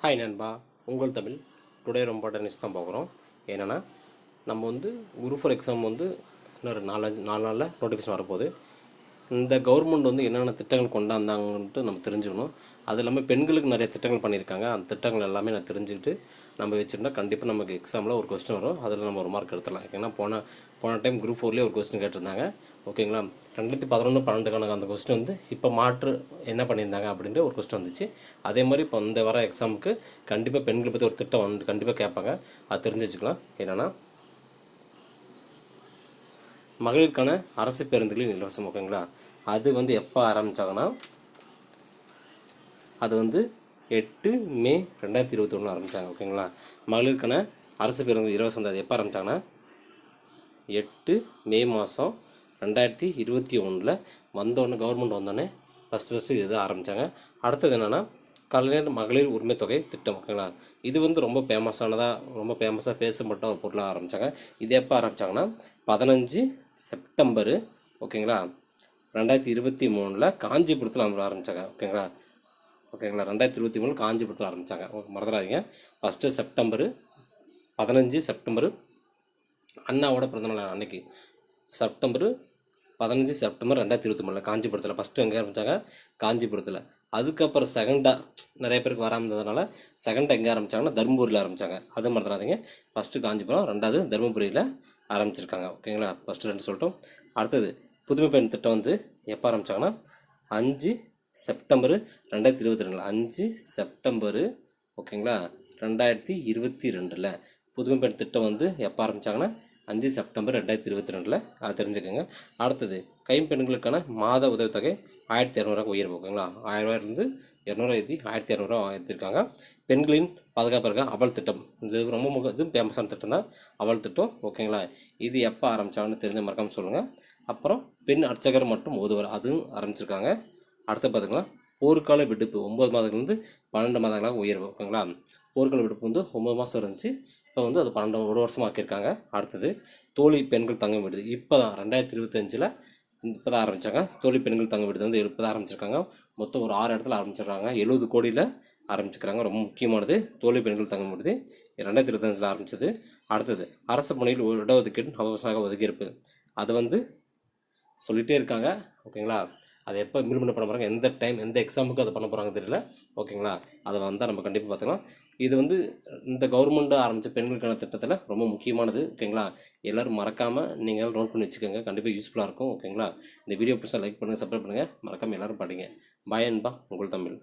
Hi நண்பா, உங்கள் Tamil. Today ரொம்ப இம்பார்ட்டன்ட் நியூஸ் தான் பார்க்குறோம். என்னென்னா, நம்ம வந்து குரூப் ஃபோர் எக்ஸாம் வந்து இன்னொரு 4 நாளில் நோட்டிஃபிகேஷன் வரப்போகுது. இந்த கவர்மெண்ட் வந்து என்னென்ன திட்டங்கள் கொண்டாந்தாங்கன்ட்டு நம்ம தெரிஞ்சுக்கணும். அது இல்லாமல் பெண்களுக்கு நிறைய திட்டங்கள் பண்ணியிருக்காங்க. அந்த திட்டங்கள் எல்லாமே நான் தெரிஞ்சுக்கிட்டு நம்ம வச்சுருந்தா கண்டிப்பாக நமக்கு எக்ஸாமில் ஒரு கொஸ்டின் வரும். அதில் நம்ம ஒரு மார்க் எடுத்துடலாம். ஏன்னா போன டைம் குரூப் ஃபோர்லேயே ஒரு கொஸ்டின் கேட்டிருந்தாங்க. ஓகேங்களா, 2011, 12 அந்த கொஸ்டின் வந்து இப்போ மாற்று என்ன பண்ணியிருந்தாங்க அப்படின்ட்டு ஒரு கொஸ்டின் வந்துச்சு. அதே மாதிரி இப்போ இந்த வர எக்ஸாமுக்கு கண்டிப்பாக பெண்களை பற்றி ஒரு திட்டம் வந்து கண்டிப்பாக கேட்பாங்க. அது தெரிஞ்சு வச்சுக்கலாம். என்னென்னா, மகளிருக்கான அரசு பேருந்துகளின் இலவசம். ஓகேங்களா, அது வந்து எப்போ ஆரம்பித்தாங்கன்னா, அது வந்து 8 மே 2021 ஆரம்பித்தாங்க. ஓகேங்களா, மகளிருக்கான அரசு பேருந்து இலவசம் வந்து அது எப்போ ஆரம்பித்தாங்கன்னா 8 மே மாதம் 2021 வந்தோடனே, கவர்மெண்ட் வந்தோடனே ஃபஸ்ட்டு இது ஆரம்பித்தாங்க. அடுத்தது என்னென்னா, கலைஞர் மகளிர் உரிமை தொகை திட்டம். ஓகேங்களா, இது வந்து ரொம்ப ஃபேமஸாக பேசப்பட்ட ஒரு பொருளாக ஆரம்பித்தாங்க. இது எப்போ ஆரம்பித்தாங்கன்னா 15 செப்டம்பர் ஓகேங்களா 2023 காஞ்சிபுரத்தில் ஆரம்பித்தாங்க. ஓகேங்களா 2023 காஞ்சிபுரத்தில் ஆரம்பித்தாங்க. மறந்துடாதீங்க. 15 செப்டம்பர் அண்ணாவோட பிறந்தநாள் அன்னைக்கு. 15 செப்டம்பர் 2023 காஞ்சிபுரத்தில் ஃபஸ்ட்டு எங்கே ஆரம்பித்தாங்க? காஞ்சிபுரத்தில். அதுக்கப்புறம் செகண்டாக நிறைய பேருக்கு வராமல் இருந்ததுனால செகண்டாக எங்கே ஆரம்பித்தாங்கன்னா தருமபுரியில் ஆரம்பித்தாங்க. அது மறந்துடாதீங்க. ஃபஸ்ட்டு காஞ்சிபுரம், 2வது தருமபுரியில் ஆரம்பிச்சிருக்காங்க. ஓகேங்களா, ஃபஸ்ட்டு 2 சொல்லிட்டோம். அடுத்தது புதுமை பெண் திட்டம் வந்து எப்போ ஆரம்பித்தாங்கன்னா 5 செப்டம்பர் 2022. 5 செப்டம்பர் ஓகேங்களா 2022 புதுமை பெண் திட்டம் வந்து எப்போ ஆரம்பித்தாங்கன்னா 5 செப்டம்பர் 2022 அதை தெரிஞ்சுக்கோங்க. அடுத்தது கைம்பெண்களுக்கான மாத உதவித்தொகை 1200 உயர்வு. ஓகேங்களா, 1000 200 ஏற்றி 1200 ஏற்றிருக்காங்க. பெண்களின் பாதுகாப்பிற்காக அவள் திட்டம், இது ரொம்ப இது ஃபேமஸான திட்டம் தான், அவள் திட்டம். ஓகேங்களா, இது எப்போ ஆரம்பித்தாங்கன்னு தெரிஞ்ச மறக்காமல் சொல்லுங்கள். அப்புறம் பெண் அர்ச்சகர் மற்றும் ஓதுவர் அதுவும் ஆரம்பிச்சிருக்காங்க. அடுத்து பார்த்துக்கலாம், போர்க்கால விடுப்பு 9 மாதங்கள்லேருந்து 12 மாதங்களாக உயர்வு. ஓகேங்களா, போர்க்கால விடுப்பு வந்து 9 மாதம் இருந்துச்சு, இப்போ வந்து அது 1 வருஷமாக ஆக்கியிருக்காங்க. அடுத்தது தோழி பெண்கள் தங்கும் விடுது இப்போ தான் 2025 இப்போ தான் ஆரம்பித்தாங்க. தோழி பெண்கள் தங்கும் விடுது வந்து இப்போ தான் ஆரம்பிச்சிருக்காங்க. மொத்தம் ஒரு 6 இடத்துல ஆரம்பிச்சிடுறாங்க. 70 கோடியில் ஆரம்பிச்சுக்கிறாங்க. ரொம்ப முக்கியமானது தோழி பெண்கள் தங்கும் விடுது 2025 ஆரம்பிச்சது. அடுத்தது அரசு பணியில் இடஒதுக்கீடு அவசரமாக ஒதுக்கியிருப்பு, அது வந்து சொல்லிகிட்டே இருக்காங்க. ஓகேங்களா, அதை எப்போ இம்ப்ளிமெண்ட் பண்ண போகிறாங்க, எந்த டைம் எந்த எக்ஸாமுக்கு அதை பண்ண போகிறாங்க தெரியல. ஓகேங்களா, அதை வந்தால் நம்ம கண்டிப்பாக பார்த்துக்கலாம். இது வந்து இந்த கவர்மெண்ட்டு ஆரம்பித்த பெண்களுக்கான திட்டத்தில் ரொம்ப முக்கியமானது. ஓகேங்களா, எல்லோரும் மறக்காமல் நீங்கள் நோட் பண்ணி வச்சுக்கோங்க. கண்டிப்பாக யூஸ்ஃபுல்லாக இருக்கும். ஓகேங்களா, இந்த வீடியோ பிடிச்சா லைக் பண்ணுங்கள், சப்ஸ்கிரைப் பண்ணுங்கள், மறக்காமல் எல்லோரும் படிங்க. பாய் அன்பா, உங்கள் தமிழ்.